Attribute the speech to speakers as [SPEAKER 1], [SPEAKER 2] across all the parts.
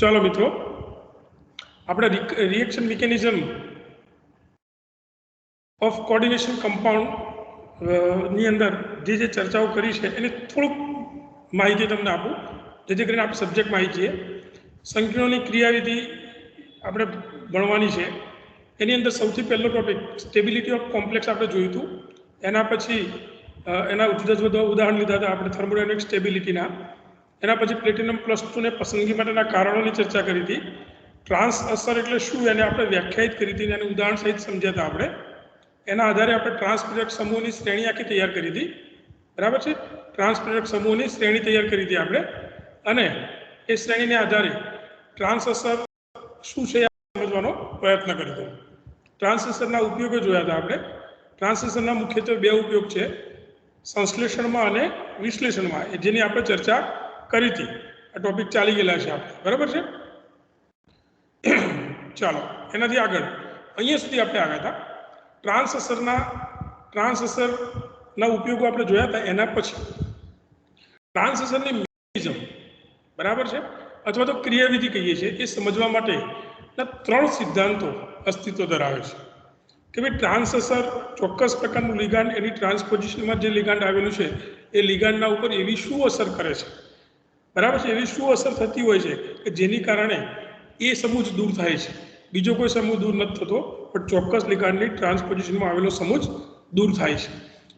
[SPEAKER 1] चलो मित्रों, આપણે reaction mechanism of coordination compound ની અંદર જે ચર્ચાઓ કરી છે એની થોડુંક માહિતી તમને આપું, જેથી કરીને આપણે સબ્જેક્ટમાં આવી જઈએ. સંકીર્ણોની ક્રિયાવિધિ આપણે ભણવાની છે. એની અંદર સૌથી પહેલો ટોપિક સ્ટેબિલિટી ઓફ કોમ્પ્લેક્સ આપણે જોયું હતું. એના પછી એના જુદા જુદા ઉદાહરણ લીધા હતા આપણે થર્મોડાયનેમિક સ્ટેબિલિટીના. એના પછી પ્લેટિનમ +2 ને પસંદગી માટેના કારણોની ચર્ચા કરી હતી. ટ્રાન્સ અસર એટલે શું એને આપણે વ્યાખ્યાયિત કરી હતી અને ઉદાહરણ સહિત સમજ્યા હતા આપણે. એના આધારે આપણે ટ્રાન્સપ્રેરક સમૂહની શ્રેણી આખી તૈયાર કરી હતી. બરાબર છે? ટ્રાન્સપ્રેરક સમૂહની શ્રેણી તૈયાર કરી હતી આપણે, અને એ શ્રેણીને આધારે ટ્રાન્સ અસર શું છે સમજવાનો પ્રયત્ન કર્યો હતો. ટ્રાન્સ અસરના ઉપયોગો જોયા હતા આપણે. ટ્રાન્સ અસરના મુખ્યત્વે બે ઉપયોગ છે, સંશ્લેષણમાં અને વિશ્લેષણમાં, જેની આપણે ચર્ચા કરી હતી. આ ટોપિક ચાલી ગયેલા છે આપણે. બરાબર છે? ચાલો એનાથી આગળ અહીંયા સુધી આપણે આવ્યા હતા. ટ્રાન્સ અસરના ઉપયોગો આપણે જોયા હતા. એના પછી ટ્રાન્સ અસરની મિકેનિઝમ, બરાબર છે, અથવા તો ક્રિયાવિધિ કહીએ છીએ, એ સમજવા માટે 3 સિદ્ધાંતો અસ્તિત્વ ધરાવે છે. કે ભાઈ ટ્રાન્સ અસર ચોક્કસ પ્રકારનું લિગાન્ડ, એની ટ્રાન્સપોઝિશનમાં જે લિગાન્ડ આવેલું છે એ લિગાન્ડના ઉપર એવી શું અસર કરે છે, બરાબર છે, એવી શું અસર થતી હોય છે કે જેની કારણે એ સમૂહ દૂર થાય છે. બીજો કોઈ સમૂહ દૂર નથી થતો, પણ ચોક્કસ લિગાન્ડની ટ્રાન્સપોઝિશનમાં આવેલો સમૂહ દૂર થાય છે.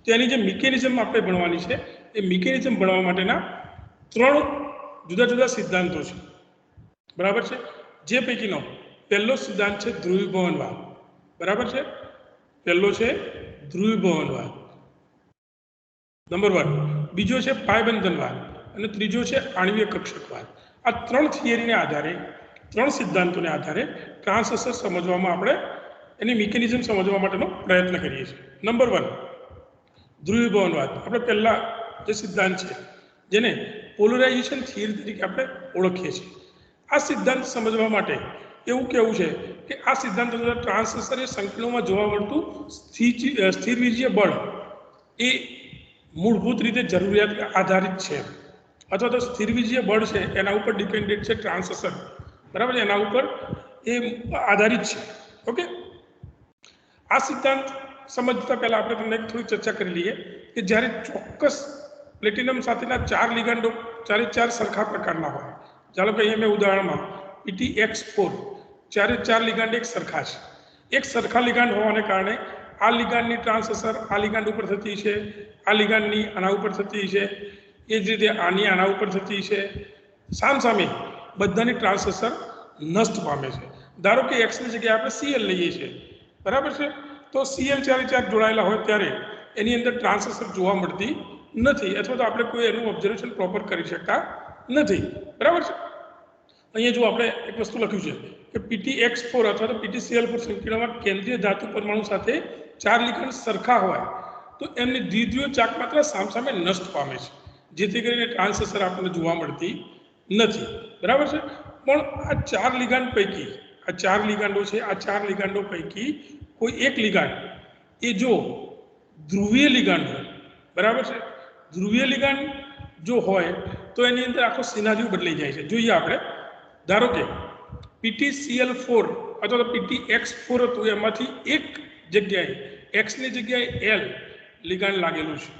[SPEAKER 1] તો એની જે મિકેનિઝમ આપણે ભણવાની છે, એ મિકેનિઝમ ભણવા માટેના 3 જુદા જુદા સિદ્ધાંતો છે. બરાબર છે? જે પૈકીનો પહેલો સિદ્ધાંત છે ધ્રુવીભવનવાદ. બરાબર છે? પહેલો છે ધ્રુવીભવનવાદ, નંબર 1. બીજો છે પાયબંધનવાદ, અને ત્રીજો છે આણ્વીય કક્ષકવાદ. આ 3 થિયરીને આધારે, 3 સિદ્ધાંતોને આધારે ટ્રાન્સ અસર સમજવામાં આપણે એની મિકેનિઝમ સમજવા માટેનો પ્રયત્ન કરીએ છીએ. નંબર 1, ધ્રુવીભવનવાદ. આપણે પહેલા જે સિદ્ધાંત છે જેને પોલરાઇઝેશન થિયરી તરીકે આપણે ઓળખીએ છીએ. આ સિદ્ધાંત સમજવા માટે એવું કહેવું છે કે આ સિદ્ધાંત દ્વારા ટ્રાન્સ અસર એ સંકલનમાં જોવા મળતું સ્થિરવીજીય બળ એ મૂળભૂત રીતે જરૂરિયાત આધારિત છે, અથવા તો સ્થિરવીજીય બળ છે એના ઉપર ડિપેન્ડેન્ટ છે ટ્રાન્સ અસર. બરાબર છે? એના ઉપર એ આધારિત છે. ઓકે, આ સિદ્ધાંત સમજતા પહેલા આપણે તમને થોડી ચર્ચા કરી લઈએ કે જ્યારે ચોક્કસ પ્લેટિનમ સાથેના 4 લિગાન્ડો 4 સરખા પ્રકારના હોય. ચાલો કે અહીંયા મેં ઉદાહરણમાં PTX4, 4 લિગાન્ડ એક સરખા છે. એક સરખા લિગાન્ડ હોવાને કારણે આ લિગાન્ડની ટ્રાન્સ અસર આ લિગાન્ડ ઉપર થતી છે, આ લિગાન્ડની આના ઉપર થતી છે, એ જ રીતે આની આના ઉપર થતી છે. સામસામે બધાની ટ્રાન્સ અસર નષ્ટ પામે છે. ધારો કે એક્સની જગ્યાએ આપણે Cl લઈએ છીએ. બરાબર છે? તો Cl 4 જોડાયેલા હોય ત્યારે એની અંદર ટ્રાન્સ અસર જોવા મળતી નથી, અથવા તો આપણે કોઈ એનું ઓબ્ઝર્વેશન પ્રોપર કરી શકતા નથી. બરાબર છે? અહીંયા જો આપણે એક વસ્તુ લખ્યું છે કે PTX4 અથવા તો PTCl4 સંકીર્ણમાં કેન્દ્રીય ધાતુ પરમાણુ સાથે 4 લિગાન્ડ સરખા હોય તો એમની દ્વિધ્રુવીય ચાક માત્રા સામસામે નષ્ટ પામે છે, જેથી કરીને ટ્રાન્સ અસર આપણને જોવા મળતી નથી. બરાબર છે? પણ આ 4 લિગાન્ડ પૈકી, આ 4 લિગાન્ડો છે, આ 4 લિગાન્ડો પૈકી કોઈ એક લિગાન્ડ એ જો ધ્રુવીય લિગાન્ડ હોય, બરાબર છે, ધ્રુવીય લિગાન્ડ જો હોય તો એની અંદર આખો સિનારીઓ બદલાઈ જાય છે. જોઈએ આપણે, ધારો કે PTCl4 અથવા તો PTX4 હતું, એમાંથી એક જગ્યાએ X ની જગ્યાએ L લિગાન્ડ લાગેલું છે,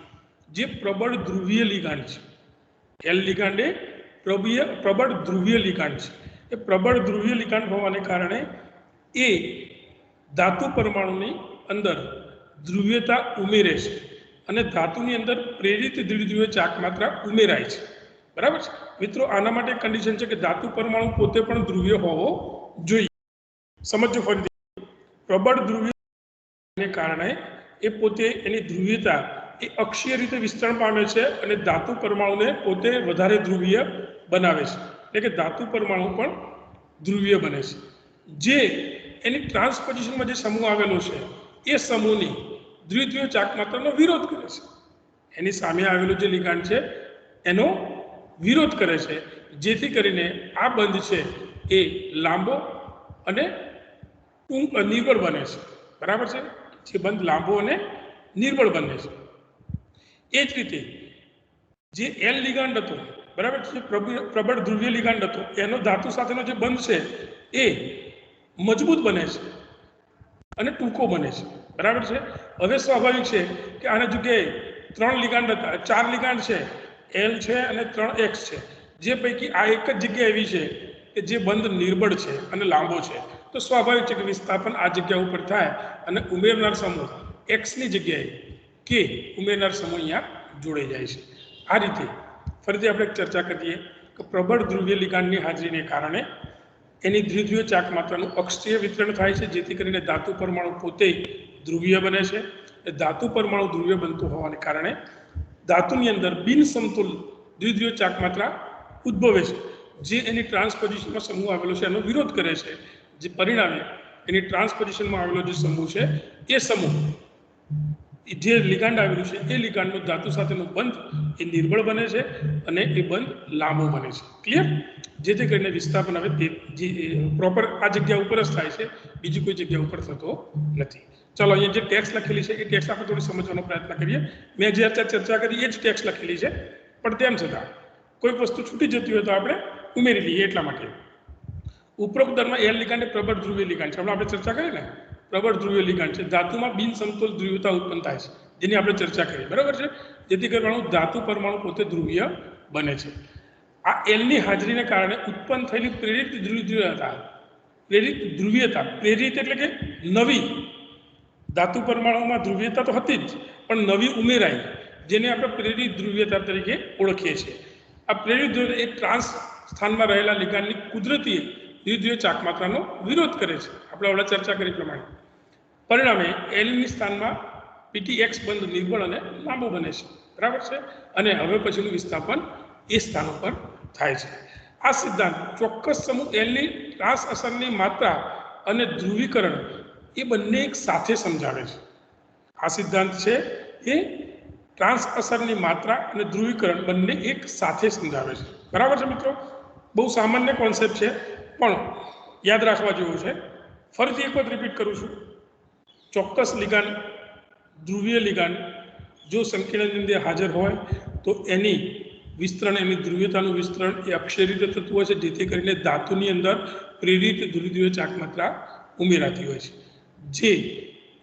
[SPEAKER 1] જે પ્રબળ ધ્રુવીય લિગાન્ડ છે. L લિગાન્ડ એ પ્રબળ ધ્રુવીય લિગાન્ડ છે. એ પ્રબળ ધ્રુવીય લિગાન્ડ હોવાને કારણે એ ધાતુ પરમાણુની અંદર ધ્રુવીયતા ઉમેરે છે, અને ધાતુની અંદર પ્રેરિત દ્વિધ્રુવીય ચાક માત્રા ઉમેરાય છે. બરાબર છે મિત્રો? આના માટે કન્ડિશન છે કે ધાતુ પરમાણુ પોતે પણ ધ્રુવીય હોવો જોઈએ. સમજો ફરીથી, પ્રબળ ધ્રુવીયને કારણે એ પોતે એની ધ્રુવીયતા એ અક્ષીય રીતે વિસ્તરણ પામે છે, અને ધાતુ પરમાણુને પોતે વધારે ધ્રુવીય બનાવે છે. એટલે કે ધાતુ પરમાણુ પણ ધ્રુવીય બને છે. જે એની ટ્રાન્સપોઝિશનમાં જે સમૂહ આવેલો છે એ સમૂહની દ્વિધ્રુવીય ચાક માત્રાનો વિરોધ કરે છે. એની સામે આવેલો જે લિગાન્ડ છે એનો વિરોધ કરે છે, જેથી કરીને આ બંધ છે એ લાંબો અને નિર્બળ બને છે. બરાબર છે? જે બંધ લાંબો અને નિર્બળ બને છે. એ જ રીતે જે L લિગાન્ડ હતો બરાબર છે, પ્રબળ ધ્રુવીય લિગાંડ હતો એનો ધાતુ સાથેનો જે બંધ છે એ મજબૂત બને છે અને ટૂંકો બને છે, બરાબર છે। હવે સ્વાભાવિક છે કે આના જગ્યાએ 3 લિગાંડ હતા, 4 લિગાંડ છે, L છે અને 3 X છે, જે પૈકી આ એક જ જગ્યા એવી છે કે જે બંધ નિર્બળ છે અને લાંબો છે, તો સ્વાભાવિક છે કે વિસ્થાપન આ જગ્યા ઉપર થાય અને ઉમેરનાર સમૂહ X ની જગ્યાએ K ઉમેરનાર સમૂહ અહીંયા જોડાઈ જાય છે। આ રીતે ફરીથી આપણે ચર્ચા કરીએ કે પ્રબળ ધ્રુવીય લિગાંડની હાજરીને કારણે એની દ્વિધ્રુવીય ચાક માત્રાનું અક્ષીય વિતરણ થાય છે, જેથી કરીને ધાતુ પરમાણુ પોતે ધ્રુવીય બને છે। ધાતુ પરમાણુ ધ્રુવીય બનતું હોવાને કારણે ધાતુની અંદર બિન સમતુલ દ્વિધ્રુવીય ચાક માત્રા ઉદ્ભવે છે, જે એની ટ્રાન્સપોઝિશનમાં સમૂહ આવેલો છે એનો વિરોધ કરે છે, જે પરિણામે એની ટ્રાન્સપોઝિશનમાં આવેલો જે સમૂહ છે એ સમૂહ જે લિગાંડ આવેલું છે એ લિગાંડનો ધાતુ સાથેનો બંધ એ નિર્બળ બને છે અને એ બંધ લાંબો બને છે। ક્લિયર? જેથી કરીને વિસ્થાપન હવે જે પ્રોપર આ જગ્યા ઉપર જ થાય છે, બીજી કોઈ જગ્યા ઉપર થતો નથી। ચાલો અહીંયા જે ટેક્સ લખેલી છે એ ટેક્સ આપણે થોડી સમજવાનો પ્રયત્ન કરીએ। મેં જે અત્યારે ચર્ચા કરી એ જ ટેક્સ લખેલી છે, પણ તેમ છતાં કોઈ વસ્તુ છૂટી જતી હોય તો આપણે ઉમેરી લઈએ એટલા માટે। ઉપરોક્ત દરમાં એલ લિગાંડ એ પ્રબળ ધ્રુવીય લિગાંડ છે, હમણાં આપણે ચર્ચા કરી ને, પ્રબળ ધ્રુવીય લિગાંડ છે, ધાતુમાં બિન સમતુલ ધ્રુવીયતા ઉત્પન્ન થાય છે, જેની આપણે ચર્ચા કરી, બરાબર છે। જેથી કરવાનું ધાતુ પરમાણુ પોતે ધ્રુવીય બને છે। આ એલની હાજરીને કારણે ઉત્પન્ન થયેલી પ્રેરિત ધ્રુવીયતા પ્રેરિત એટલે કે નવી ધાતુ પરમાણુમાં ધ્રુવીયતા તો હતી જ, પણ નવી ઉમેરાઈ, જેને આપણે પ્રેરિત ધ્રુવીયતા તરીકે ઓળખીએ છીએ। આ પ્રેરિત ધ્રુવીયતા એ ટ્રાન્સ સ્થાનમાં રહેલા લિગાંડની કુદરતી દ્વિધ્રુવીય ચાક માત્રાનો વિરોધ કરે છે, આપણે હમણાં ચર્ચા કરી પ્રમાણે। પરિણામે એલની સ્થાનમાં PTX બંધ નિર્બળ અને લાંબો બને છે, બરાબર છે, અને હવે પછીનું વિસ્થાપન એ સ્થાન ઉપર થાય છે। આ સિદ્ધાંત ચોક્કસ સમૂહ એલની ટ્રાન્સ અસરની માત્રા અને ધ્રુવીકરણ એ બંને એક સાથે સમજાવે છે। આ સિદ્ધાંત છે એ ટ્રાન્સ અસરની માત્રા અને ધ્રુવીકરણ બંને એક સાથે સમજાવે છે, બરાબર છે મિત્રો। બહુ સામાન્ય કોન્સેપ્ટ છે પણ યાદ રાખવા જેવું છે। ફરીથી એક વખત રિપીટ કરું છું, ચોક્કસ લિગાંડ ધ્રુવીય લિગાંડ જો સંકીર્ણની અંદર હાજર હોય તો એની વિસ્તરણ, એની ધ્રુવીયતાનું વિસ્તરણ એ અક્ષય રીતે થતું હોય છે, જેથી કરીને ધાતુની અંદર પ્રેરિત ધ્રુવીય ચાક માત્રા ઉમેરાતી હોય છે, જે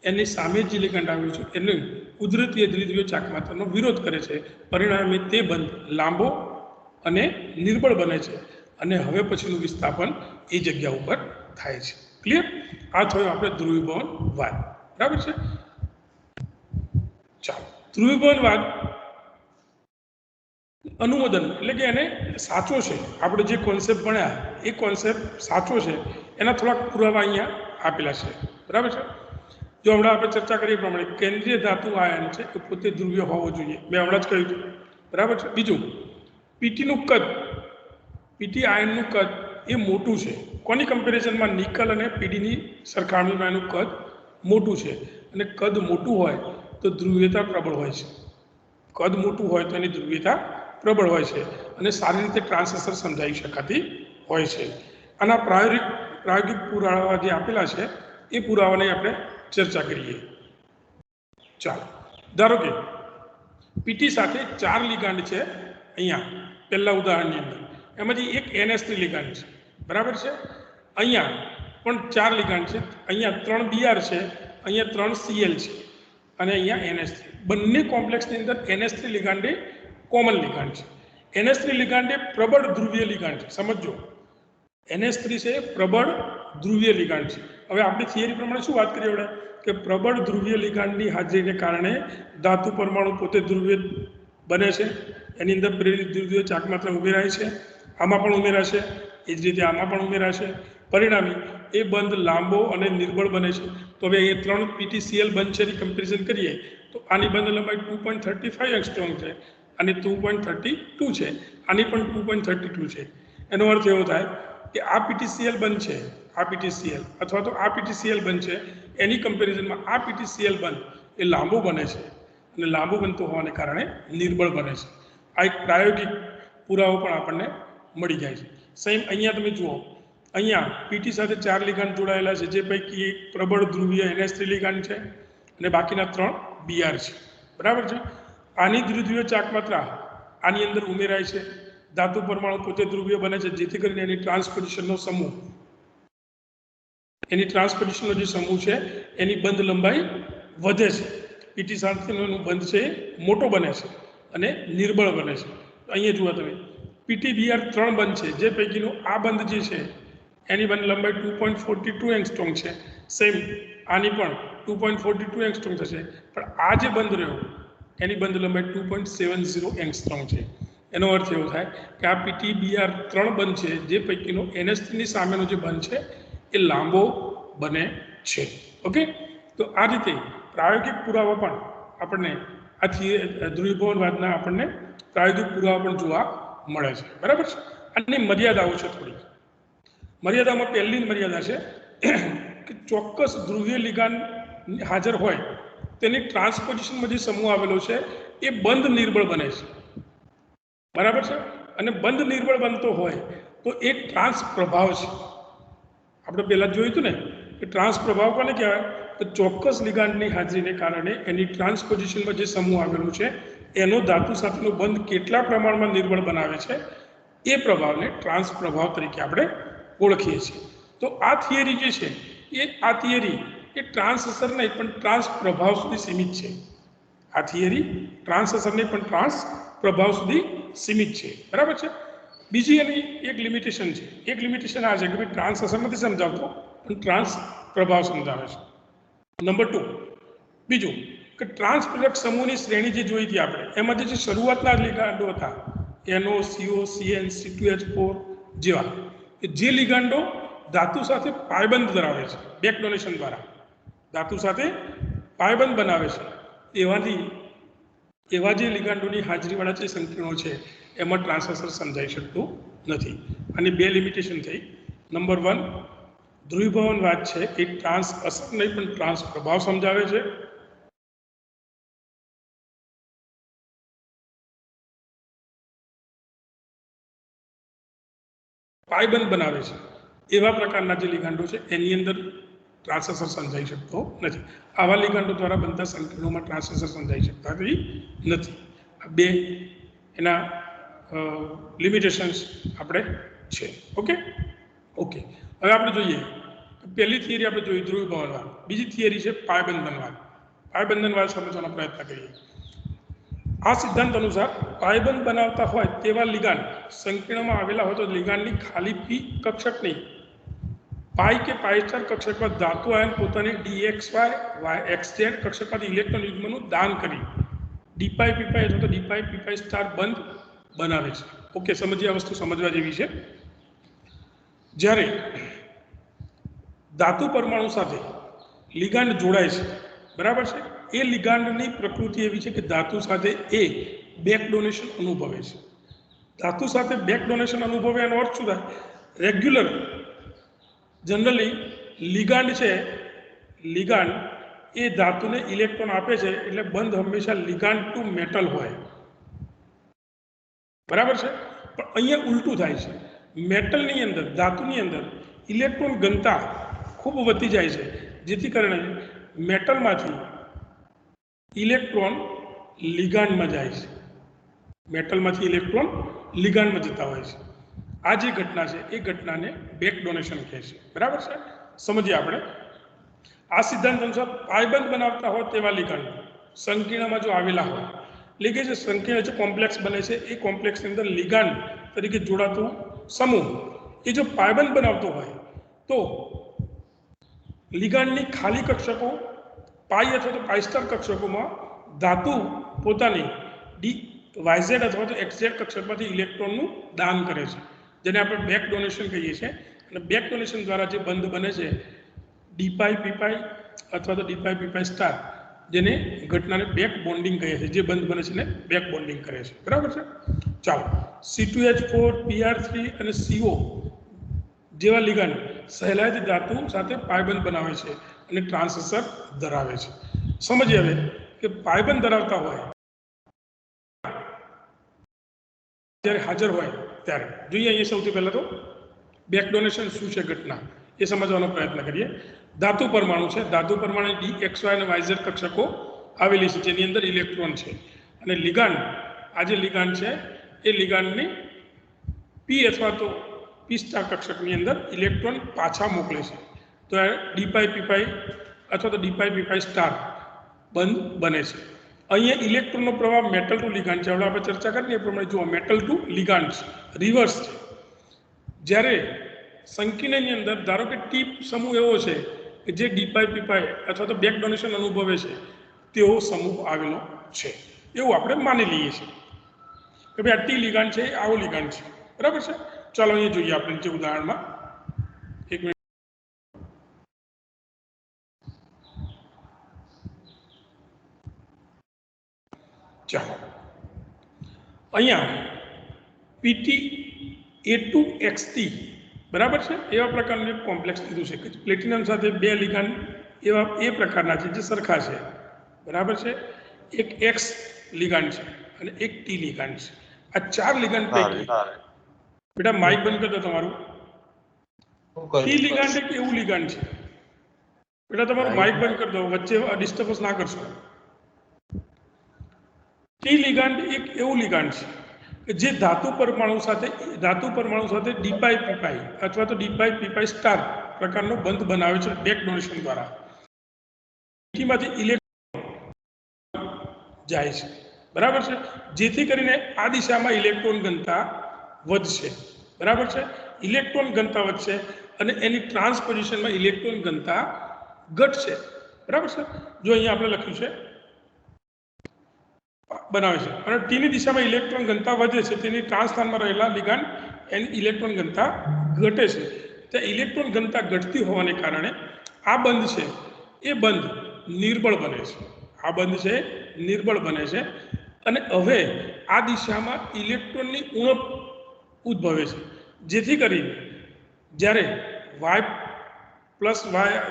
[SPEAKER 1] એની સામે જે લિગાંડ આવ્યું છે એને કુદરતી દ્વિધ્રુવીય ચાક માત્રાનો વિરોધ કરે છે। પરિણામે તે બંધ લાંબો અને નિર્બળ બને છે અને હવે પછીનું વિસ્થાપન એ જગ્યા ઉપર થાય છે। ક્લિયર? આ થયો આપણે ધ્રુવીભવનવાદ, બરાબર છે। ચાલો, ધ્રુવીભવનવાદ અનુમોદન એટલે કે એને સાચો છે, આપણે જે કોન્સેપ્ટ ભણ્યા એ કોન્સેપ્ટ સાચો છે, એના થોડાક પુરાવા અહીંયા આપેલા છે, બરાબર છે। જો હમણાં આપણે ચર્ચા કરીએ પ્રમાણે કેન્દ્રીય ધાતુ આયન છે એ પોતે ધ્રુવીય હોવો જોઈએ, મેં હમણાં જ કહ્યું હતું, બરાબર છે। બીજું, પીટીનું કદ, પીટી આયનનું કદ એ મોટું છે, કોની કમ્પેરિઝનમાં? નિકલ અને પીડીની સરખામણીમાં એનું કદ મોટું છે, અને કદ મોટું હોય તો ધ્રુવીયતા પ્રબળ હોય છે, કદ મોટું હોય તો એની ધ્રુવીયતા પ્રબળ હોય છે અને સારી રીતે ટ્રાન્સઅસર સમજાવી શકાતી હોય છે। આના પ્રાયોગિક પુરાવા જે આપેલા છે એ પુરાવાની આપણે ચર્ચા કરીએ। ચાલો, ધારો કે પીટી સાથે 4 લિગાંડ છે, અહીંયા પહેલા ઉદાહરણની અંદર એમાંથી એક NH3 લિગાંડ છે, બરાબર છે। અહીંયા પણ 4 લિગાંડ છે, અહીંયા 3 BR છે, અહીંયા 3 CL છે અને અહીંયા NH3, બંને કોમ્પ્લેક્સની અંદર NH3 લિગાંડ એ કોમન લિગાંડ છે। NH3 લિગાંડ એ પ્રબળ ધ્રુવીય લિગાંડ છે, સમજો, NH3 છે પ્રબળ ધ્રુવીય લિગાંડ છે। હવે આપણે થિયરી પ્રમાણે શું વાત કરીએ આપણે કે પ્રબળ ધ્રુવીય લિગાંડની હાજરીને કારણે ધાતુ પરમાણુ પોતે ધ્રુવીય બને છે, એની અંદર પ્રેરિત ધ્રુવીય ચાક માત્રા ઉમેરાય છે, આમાં પણ ઉમેરાશે, એ જ રીતે આમાં પણ ઉમેરાશે, પરિણામે એ બંધ લાંબો અને નિર્બળ બને છે। તો હવે એ 3 PTCL બંધ છે એની કમ્પેરિઝન કરીએ તો આની બંધ લંબાઈ 2.35 એંગસ્ટ્રોમ છે અને 2.32 છે, આની પણ 2.32 છે। એનો અર્થ એવો થાય કે આ PTCL બંધ છે, આ PTCL અથવા તો આ PTCL બંધ છે, એની કમ્પેરિઝનમાં આ PTCL બંધ એ લાંબો બને છે અને લાંબો બનતો હોવાને કારણે નિર્બળ બને છે। આ એક પ્રાયોગિક પુરાવો પણ આપણને મળી જાય છે। સેમ અહીંયા તમે જુઓ, અહીંયા પીટી સાથે 4 લિગાંડ જોડાયેલા છે, જે પૈકી એક પ્રબળ ધ્રુવીય NH3 લિગાંડ છે અને બાકીના 3 BR છે, બરાબર છે। આની દ્વિધ્રુવીય ચાક માત્રા આની અંદર ઉમેરાય છે ધાતુ પરમાણુ પોતે ધ્રુવીય બને છે, જેથી કરીને એની ટ્રાન્સપોઝિશનનો સમૂહ, એની ટ્રાન્સપોઝિશનનો જે સમૂહ છે એની બંધ લંબાઈ વધે છે. પીટી સાથેનો બંધ છે એ મોટો બને છે અને નિર્બળ બને છે. અહીંયા જુઓ તમે, પીટીબીઆર 3 બંધ છે, જે પૈકીનો આ બંધ જે છે એની બંધ લંબાઈ 2.42 એંગસ્ટ્રોમ છે. સેમ આની પણ 2.42 એંગસ્ટ્રોમ થશે, પણ આ જે બંધ રહ્યો એની બંધ લંબાઈ 2.70 એંગસ્ટ્રોમ છે. એનો અર્થ એવો થાય કે આ પીટીબીઆર 3 બંધ છે, જે પૈકીનો NH3 ની સામેનો જે બંધ છે એ લાંબો બને છે. ઓકે, તો આ રીતે પ્રાયોગિક પુરાવા પણ આપણને આ ધ્રુવીભવનવાદના આપણને પ્રાયોગિક પુરાવા પણ જોવા મળે છે. બરાબર છે. અને મર્યાદાઓ છે થોડી. મર્યાદામાં પહેલી મર્યાદા છે કે ચોક્કસ ધ્રુવીય લિગાન્ડ હાજર હોય તેની ટ્રાન્સપોઝિશનમાં જે સમૂહ આવેલો છે એ બંધ નિર્બળ બને છે. બરાબર છે. અને બંધ નિર્બળ બનતો હોય તો એ ટ્રાન્સ પ્રભાવ છે. આપણે પહેલા જોયું હતું ને કે ટ્રાન્સ પ્રભાવ કોને કહેવાય? તો ચોક્કસ લિગાન્ડની હાજરીને કારણે એની ટ્રાન્સપોઝિશનમાં જે સમૂહ આવેલો છે એનો ધાતુ સાથેનો બંધ કેટલા પ્રમાણમાં નિર્બળ બનાવે છે એ પ્રભાવને ટ્રાન્સ પ્રભાવ તરીકે આપણે ઓળખીએ છીએ. તો આ થિયરી જે છે આ થિયરી એ ટ્રાન્સ અસર નહીં પણ ટ્રાન્સ પ્રભાવ સુધી સીમિત છે. આ થિયરી ટ્રાન્સ અસર નહીં પણ ટ્રાન્સ પ્રભાવ સુધી સીમિત છે. બરાબર છે. બીજી એની એક લિમિટેશન છે. એક લિમિટેશન આ છે કે ભાઈ ટ્રાન્સ અસર નથી સમજાવતો પણ ટ્રાન્સ પ્રભાવ સમજાવે છે. નંબર 2, બીજું કે ટ્રાન્સ પ્રોડક્ટ સમૂહની શ્રેણી જે જોઈ હતી આપણે, એમાં જે શરૂઆતના લિગાન્ડો હતા NO, CO, CN, C2H4 જેવા, જે લિગાન્ડો ધાતુ સાથે પાયબંધ ધરાવે છે, બેક ડોનેશન દ્વારા ધાતુ સાથે પાયબંધ બનાવે છે, એવા જે લિગાન્ડોની હાજરીવાળા જે સંકીર્ણો છે એમાં ટ્રાન્સ અસર સમજાઈ શકતું નથી. અને 2 લિમિટેશન થઈ. નંબર 1, ધ્રુવીભવનવાદ છે એ ટ્રાન્સ અસર નહીં પણ ટ્રાન્સ પ્રભાવ સમજાવે છે. પાયબંધ બનાવે છે એવા પ્રકારના જે લિગાન્ડો છે એની અંદર ટ્રાન્સ અસર સમજાઈ શકતો નથી. આવા લિગાન્ડો દ્વારા બનતા સંકીર્ણોમાં ટ્રાન્સ અસર સમજાઈ શકતા નથી. આ 2 એના લિમિટેશન્સ આપણે છે. ઓકે, હવે આપણે જોઈએ પહેલી થિયરી આપણે જોઈ ધ્રુવીભવનવાદ. બીજી થિયરી છે પાયબંધનવાદ. પાયબંધનવાદ સમજવાનો પ્રયત્ન કરીએ. આ સિદ્ધાંત અનુસાર પાયબંધ બનાવતા હોય તેવા લિગાન્ડ સંકીર્ણમાં આવેલા હોય તો લિગાન્ડની ખાલી પી કક્ષકની પાઈ કે પાઈ સ્ટાર કક્ષકમાં ધાતુ આયન પોતાની DXY YXZ કક્ષકમાંથી ઇલેક્ટ્રોન યુગ્મનું દાન કરી ડીપાઈ પીપાઈ અથવા તો ડીપાઈ પીપાઈ સ્ટાર બંધ બનાવે છે. ઓકે, સમજીએ. આ વસ્તુ સમજવા જેવી છે. જ્યારે ધાતુ પરમાણુ સાથે લિગાન્ડ જોડાય છે, બરાબર છે, એ લિગાન્ડની પ્રકૃતિ એવી છે કે ધાતુ સાથે એ બેક ડોનેશન અનુભવે છે. ધાતુ સાથે બેક ડોનેશન અનુભવે એનો અર્થ શું થાય? રેગ્યુલર જનરલી લિગાન્ડ છે, લિગાન્ડ એ ધાતુને ઇલેક્ટ્રોન આપે છે એટલે બંધ હંમેશા લિગાન્ડ ટુ મેટલ હોય. બરાબર છે. પણ અહીંયા ઉલટું થાય છે. મેટલની અંદર, ધાતુની અંદર ઇલેક્ટ્રોન ઘનતા ખૂબ વધી જાય છે, જેથી કરીને મેટલમાંથી ઇલેક્ટ્રોન લિગાન્ડમાં જાય છે. મેટલમાંથી ઇલેક્ટ્રોન લિગાન્ડમાં જતા હોય છે. આ જે ઘટના છે એ ઘટનાને બેક ડોનેશન કહે છે. બરાબર છે. સમજીએ આપણે. આ સિદ્ધાંત અનુસાર પાયબંધ બનાવતા હોય તેવા લિગાન્ડ સંકીર્ણમાં જો આવેલા હોય, એટલે કે જે સંકીર્ણ જે કોમ્પ્લેક્સ બને છે એ કોમ્પ્લેક્સની અંદર લિગાન્ડ તરીકે જોડાતું સમૂહ એ જો પાયબંધ બનાવતો હોય તો લિગાન્ડની ખાલી કક્ષકો પાઈ અથવા તો પાઈ સ્ટાર કક્ષકોમાં ધાતુ પોતાની YZ અથવા તો XZ કક્ષકમાંથી ઇલેક્ટ્રોનનું દાન કરે છે, જેને આપણે બેક ડોનેશન કહીએ છીએ. અને બેક ડોનેશન દ્વારા જે બંધ બને છે ડીપાઈ પીપાઈ અથવા તો ડીપાઈ પીપાઈ સ્ટાર, જેને ઘટનાને બેક બોન્ડિંગ કહીએ છીએ, જે બંધ બને છે ને બેક બોન્ડિંગ કરે છે. બરાબર છે. ચાલો, C2H4, PR3 અને CO જેવા લિગાન્ડ સહેલાઈથી ધાતુ સાથે પાયબંધ બનાવે છે અને ટ્રાન્સ અસર ધરાવે છે. સમજીએ હવે કે પાયબંધ ધરાવતા હોય જ્યારે હાજર હોય ત્યારે જોઈએ. અહીંયા સૌથી પહેલા તો બેક ડોનેશન શું છે ઘટના એ સમજવાનો પ્રયત્ન કરીએ. ધાતુ પરમાણુ છે, ધાતુ પરમાણુ DXY અને YZ કક્ષકો આવેલી છે જેની અંદર ઇલેક્ટ્રોન છે, અને લિગાન્ડ, આ જે લિગાન્ડ છે એ લિગાન્ડની પી અથવા તો પી સ્ટાર કક્ષકની અંદર ઇલેક્ટ્રોન પાછા મોકલે છે, તો આ ડી5 પી5 અથવા તો ડી5 પી5 સ્ટાર બંધ બને છે. અહીંયા ઇલેક્ટ્રોનનો પ્રવાહ મેટલ ટુ લિગાન્ડ છે. આપણે ચર્ચા કરીએ એ પ્રમાણે જુઓ, મેટલ ટુ લિગાન્ડ રિવર્સ છે. જ્યારે સંકીર્ણની અંદર ધારો કે ટી સમૂહ એવો છે કે જે ડી5 પી5 અથવા તો બેક ડોનેશન અનુભવે છે તેવો સમૂહ આવેલો છે, એવું આપણે માની લઈએ છીએ કે ભાઈ આ ટી લિગાન્ડ છે, આવો લિગાન્ડ છે. બરાબર છે. ચાલો અહીંયા જોઈએ આપણે નીચે ઉદાહરણમાં. એક મિનિટ. ચાલો અહીંયા Pt(A2XT) બરાબર છે, એવા પ્રકારનું એક કોમ્પ્લેક્સ લીધું છે કે પ્લેટિનમ સાથે બે લિગાન્ડ એવા એ પ્રકારના છે જે સરખા છે. બરાબર છે. એક X લિગાન્ડ છે અને એક ટી લિગાન્ડ છે. આ 4 લિગાન્ડ પૈકી બેટા માઇક બંધ કરી દો તમારું. ટી લિગાન્ડ એક એવું લિગાન્ડ છે બેટા, તમારું માઇક બંધ કરી દો, વચ્ચે ડિસ્ટર્બન્સ ના કરશો. ટી લિગાન્ડ એક એવું લિગાન્ડ છે કે જે ધાતુ પરમાણુ સાથે ડી5 પી5 અથવા તો ડી5 પી5 સ્ટાર પ્રકારનો બંધ બનાવે છે બેક ડોનેશન દ્વારા. માંથી ઇલેક્ટ્રોન જાય છે. બરાબર છે. જેથી કરીને આ દિશામાં ઇલેક્ટ્રોન ઘનતા વધશે. બરાબર છે. ઇલેક્ટ્રોન ઘનતા વધશે અને એની ટ્રાન્સપોઝિશનમાં ઇલેક્ટ્રોન ઘનતા ઘટશે. બરાબર છે. જો અહીંયા આપણે લખ્યું છે બનાવે છે અને ટીની દિશામાં ઇલેક્ટ્રોન ઘનતા વધે છે, તેની ટ્રાન્સ સ્થાનમાં રહેલા લિગાન્ડ એની ઇલેક્ટ્રોન ઘનતા ઘટે છે. તે ઇલેક્ટ્રોન ઘનતા ઘટતી હોવાને કારણે આ બંધ છે એ બંધ નિર્બળ બને છે. આ બંધ છે નિર્બળ બને છે અને હવે આ દિશામાં ઇલેક્ટ્રોનની ઉણપ ઉદ્ભવે છે. જેથી કરીને જ્યારે Y+Y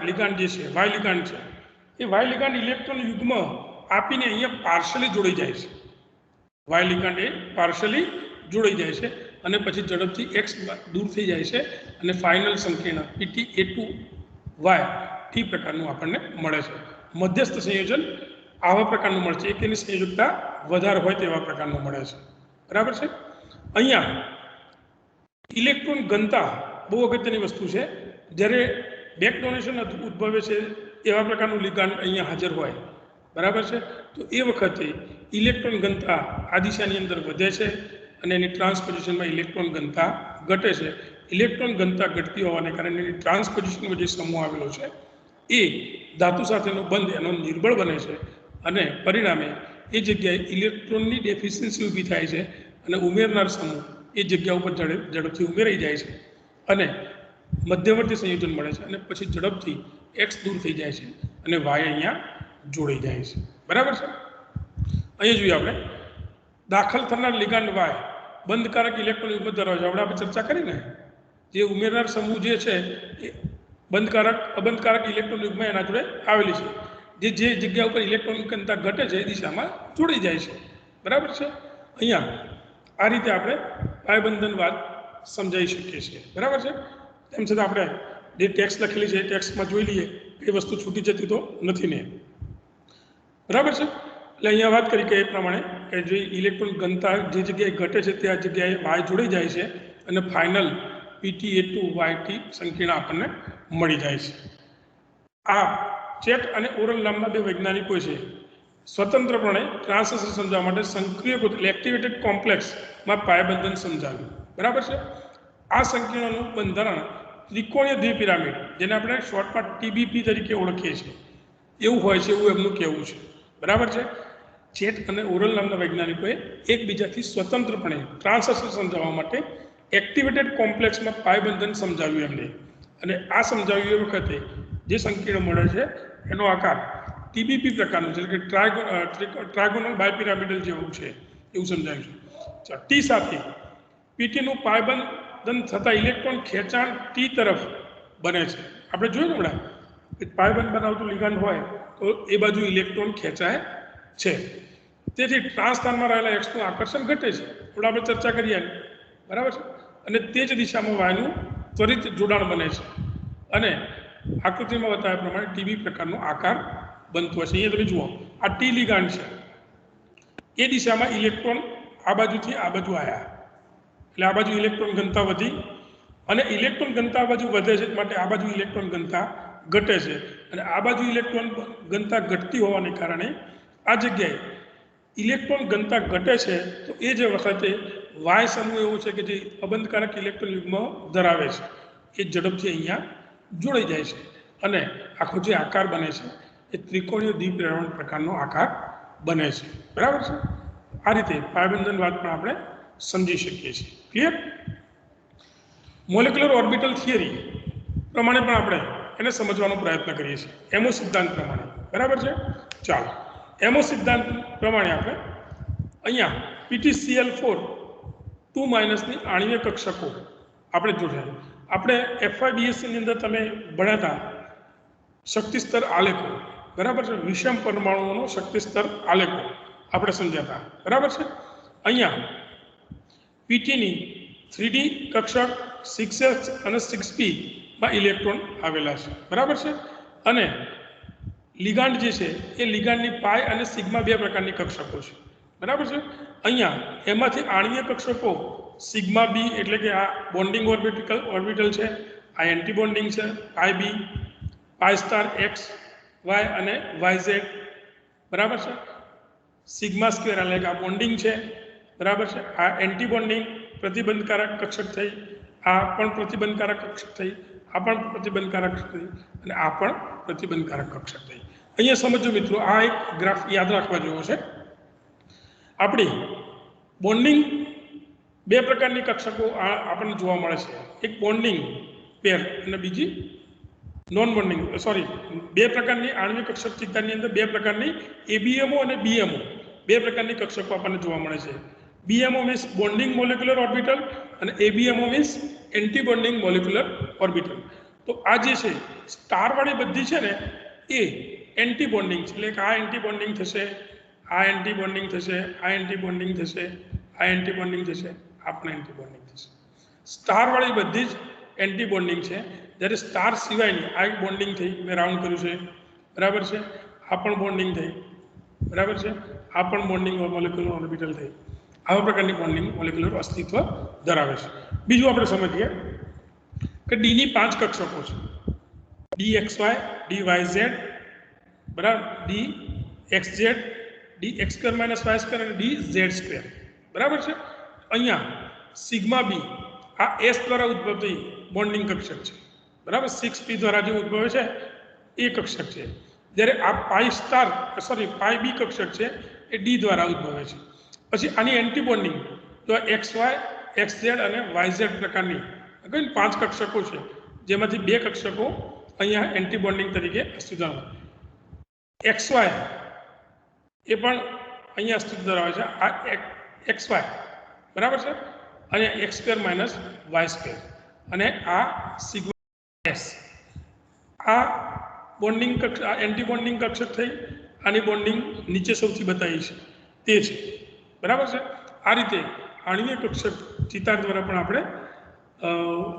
[SPEAKER 1] લિગાન્ડ જે છે, વાય લિગાન્ડ છે, એ વાય લિગાન્ડ ઇલેક્ટ્રોન યુગ્મ આપીને અહીંયા પાર્શલી જોડાઈ જાય છે. વાય લિગાન્ડ એ પાર્શલી જોડાઈ જાય છે અને પછી ઝડપથી X દૂર થઈ જાય છે અને ફાઇનલ સંકીર્ણ Pt(A2Y) ટી પ્રકારનું આપણને મળે છે. મધ્યસ્થ સંયોજન આવા પ્રકારનું મળે છે. એક એની સંયોજકતા વધારે હોય તેવા પ્રકારનું મળે છે. બરાબર છે. અહીંયા ઇલેક્ટ્રોન ઘનતા બહુ અગત્યની વસ્તુ છે. જ્યારે બેક ડોનેશન ઉદ્ભવે છે એવા પ્રકારનું લિગાન્ડ અહીંયા હાજર હોય, બરાબર છે, તો એ વખતે ઇલેક્ટ્રોન ઘનતા આ દિશાની અંદર વધે છે અને એની ટ્રાન્સપોઝિશનમાં ઇલેક્ટ્રોન ઘનતા ઘટે છે. ઇલેક્ટ્રોન ઘનતા ઘટતી હોવાને કારણે એની ટ્રાન્સપોઝિશનમાં જે સમૂહ આવેલો છે એ ધાતુ સાથેનો બંધ એનો નિર્બળ બને છે અને પરિણામે એ જગ્યાએ ઇલેક્ટ્રોનની ડેફિશિયન્સી ઊભી થાય છે અને ઉમેરનાર સમૂહ એ જગ્યા ઉપર ઝડપથી ઉમેરાઈ જાય છે અને મધ્યવર્તી સંયોજન મળે છે અને પછી ઝડપથી X દૂર થઈ જાય છે અને Y અહીંયા જોડાઈ જાય છે. બરાબર છે. અહીંયા જોઈએ આપણે દાખલ થનાર લિગાન્ડ Y બંધકારક ઇલેક્ટ્રોન યુગ્મ ધરાવે છે. આપણે ચર્ચા કરીને જે ઉમેરનાર સમૂહ જે છે એ અબંધકારક ઇલેક્ટ્રોન યુગ્મ એના જોડે આવેલી છે, જે જગ્યા ઉપર ઇલેક્ટ્રોન ઘનતા ઘટે છે એ દિશામાં જોડાઈ જાય છે. બરાબર છે. અહીંયા આ રીતે આપણે પાયબંધન વાત સમજાવી શકીએ છીએ. બરાબર છે. તેમ છતાં આપણે જે ટેક્સ્ટ લખેલી છે એ ટેક્સ્ટમાં જોઈ લઈએ એ વસ્તુ છૂટી જતી તો નથી ને. બરાબર છે. એટલે અહીંયા વાત કરી કે એ પ્રમાણે કે જે ઇલેક્ટ્રોન ઘનતા જે જગ્યાએ ઘટે છે ત્યાં જગ્યાએ વાય જોડાઈ જાય છે અને ફાઇનલ Pt(A2Y) સંકીર્ણ આપણને મળી જાય છે. આ ચેટ અને ઓરલ નામના બે વૈજ્ઞાનિકો છે સ્વતંત્રપણે ટ્રાન્સલેશન સમજાવવા માટે સંક્રિયકૃત એક્ટિવેટેડ કોમ્પ્લેક્સમાં પાયબંધન સમજાવ્યું. બરાબર છે. આ સંકીર્ણનું બંધારણ ત્રિકોણીય દ્વિપિરામિડ, જેને આપણે શોર્ટમાં TBP તરીકે ઓળખીએ છીએ, એવું હોય છે એવું એમનું કહેવું છે. બરાબર છે. ચેટ અને ઓરલ નામના વૈજ્ઞાનિકોએ એકબીજાથી સ્વતંત્રપણે ટ્રાન્સલેશન સમજાવવા માટે એક્ટિવેટેડ કોમ્પ્લેક્સમાં પાયબંધન સમજાવ્યું એમને. અને આ સમજાવ્યું એ વખતે જે સંકીર્ણ મળે છે એનો આકાર TBP પ્રકારનું છે, એટલે કે ટ્રાયગોનલ બાયપિરામિડલ જેવું છે એવું સમજાવ્યું છે. ટી સાથે પીટીનું પાયબંધન થતાં ઇલેક્ટ્રોન ખેંચાણ ટી તરફ બને છે. આપણે જોયું ને હમણાં પાયબંધ બનાવતું લિગાન્ડ હોય તો એ બાજુ ઇલેક્ટ્રોન ખેંચાય છે. તેથી ટ્રાન્સસ્થાનમાં રહેલા એક્સનું આકર્ષણ ઘટે છે. થોડા આપણે ચર્ચા કરીએ. બરાબર છે. અને તે જ દિશામાં વાયનું ત્વરિત જોડાણ બને છે અને આકૃતિમાં બતાવ્યા પ્રમાણે ટીબી પ્રકારનો આકાર બનતો હશે. અહીંયા તમે જુઓ, આ ટી લિગાન્ડ છે, એ દિશામાં ઇલેક્ટ્રોન આ બાજુથી આ બાજુ આવ્યા એટલે આ બાજુ ઇલેક્ટ્રોન ઘનતા વધી અને ઇલેક્ટ્રોન ઘનતા આ બાજુ વધે છે માટે આ બાજુ ઇલેક્ટ્રોન ઘનતા ઘટે છે અને આ બાજુ ઇલેક્ટ્રોન ઘનતા ઘટતી હોવાને કારણે આ જગ્યાએ ઇલેક્ટ્રોન ઘનતા ઘટે છે તો એ જ વખતે વાય સમૂહ એવો છે કે જે અબંધકારક ઇલેક્ટ્રોન યુગ્મ ધરાવે છે એ ઝડપથી અહીંયા જોડાઈ જાય છે અને આખો જે આકાર બને છે એ ત્રિકોણીય દ્વિપ્રેરવણ પ્રકારનો આકાર બને છે બરાબર છે આ રીતે પાયબંધન વાત પણ આપણે સમજી શકીએ છીએ ક્લિયર મોલેક્યુલર ઓર્બિટલ થિયરી પ્રમાણે પણ આપણે એને સમજવાનો પ્રયત્ન કરીએ છીએ એમો સિદ્ધાંત પ્રમાણે બરાબર છે ચાલો એમો સિદ્ધાંત પ્રમાણે આપણે અહીંયા PtCl4 2- ની આણ્વીય કક્ષકો આપણે જોયા આપણે FYBSc ની અંદર તમે ભણ્યા હતા શક્તિ સ્તર આલેખો બરાબર છે વિષમ પરમાણુઓનો શક્તિ સ્તર આલેખો આપણે સમજ્યા હતા બરાબર છે અહીંયા PT ની 3D કક્ષક 6s અને 6p માં ઇલેક્ટ્રોન આવેલા છે બરાબર છે અને લિગાન્ડ જે છે એ લિગાન્ડની પાઈ અને સિગ્મા બે પ્રકારની કક્ષકો છે બરાબર છે અહીંયા એમાંથી આણ્વીય કક્ષકો સિગ્મા બી એટલે કે આ બોન્ડિંગ ઓર્બિટલ છે આ એન્ટી બોન્ડિંગ છે પાઈ બી પાઈ સ્ટાર એક્સ વાય અને વાય ઝેડ બરાબર છે સિગ્મા સ્ક્વેર એટલે કે આ બોન્ડિંગ છે બરાબર છે આ એન્ટી બોન્ડિંગ પ્રતિબંધકારક કક્ષક થઈ આ પણ પ્રતિબંધકારક કક્ષક થઈ આ પણ પ્રતિબંધકારક થઈ અને આ પણ પ્રતિબંધકારક કક્ષક થઈ અહીંયા સમજો મિત્રો આ એક ગ્રાફ યાદ રાખવા જેવો છે આપણી બોન્ડિંગ બે પ્રકારની કક્ષકો આપણને જોવા મળે છે એક બોન્ડિંગ પેર અને બીજી નોન બોન્ડિંગ બે પ્રકારની આણ્વીય કક્ષક ચિત્તાની અંદર બે પ્રકારની એબીએમઓ અને બીએમઓ બે પ્રકારની કક્ષકો આપણને જોવા મળે છે BMO means bonding molecular orbital અને ABMO means anti bonding molecular orbital તો આ જે છે સ્ટાર વાળી બધી છે ને એ એન્ટી બોન્ડિંગ છે એટલે કે આ એન્ટી બોન્ડિંગ થશે આ એન્ટી બોન્ડિંગ થશે આ એન્ટી બોન્ડિંગ થશે આ એન્ટી બોન્ડિંગ થશે આ પણ એન્ટી બોન્ડિંગ થશે સ્ટાર વાળી બધી જ એન્ટી બોન્ડિંગ છે જ્યારે સ્ટાર સિવાયની આ એક બોન્ડિંગ થઈ મેં રાઉન્ડ કર્યું છે બરાબર છે આ પણ બોન્ડિંગ થઈ બરાબર છે આ પણ બોન્ડિંગ મોલેક્યુલર ઓર્બિટલ થઈ આવા પ્રકારની બોન્ડિંગ મોલેક્યુલર અસ્તિત્વ ધરાવે છે બીજું આપણે સમજીએ કે ડીની 5 કક્ષકો છે DXY DYZ બરાબર DXZ DX² - Y² અને DZ² બરાબર છે અહીંયા સિગ્મા બી આ S દ્વારા ઉદ્ભવતી બોન્ડિંગ કક્ષક છે બરાબર 6p દ્વારા જે ઉદ્ભવે છે એ કક્ષક છે જ્યારે આ પાઈ બી કક્ષક છે એ D દ્વારા ઉદ્ભવે છે પછી આની એન્ટી બોન્ડિંગ તો XY XZ અને YZ પ્રકારની 5 કક્ષકો છે જેમાંથી 2 કક્ષકો અહીંયા એન્ટી બોન્ડિંગ તરીકે અસ્તિત્વમાં XY એ પણ અહીંયા અસ્તિત્વ ધરાવે છે આ XY બરાબર છે અને X² - Y² અને આ સિગ્મા S આ બોન્ડિંગ કક્ષક આ એન્ટી બોન્ડિંગ કક્ષક થઈ આની બોન્ડિંગ નીચે સૌથી બતાવી છે તે છે બરાબર છે આ રીતે આણ્વીય કક્ષક ચિતાર દ્વારા પણ આપણે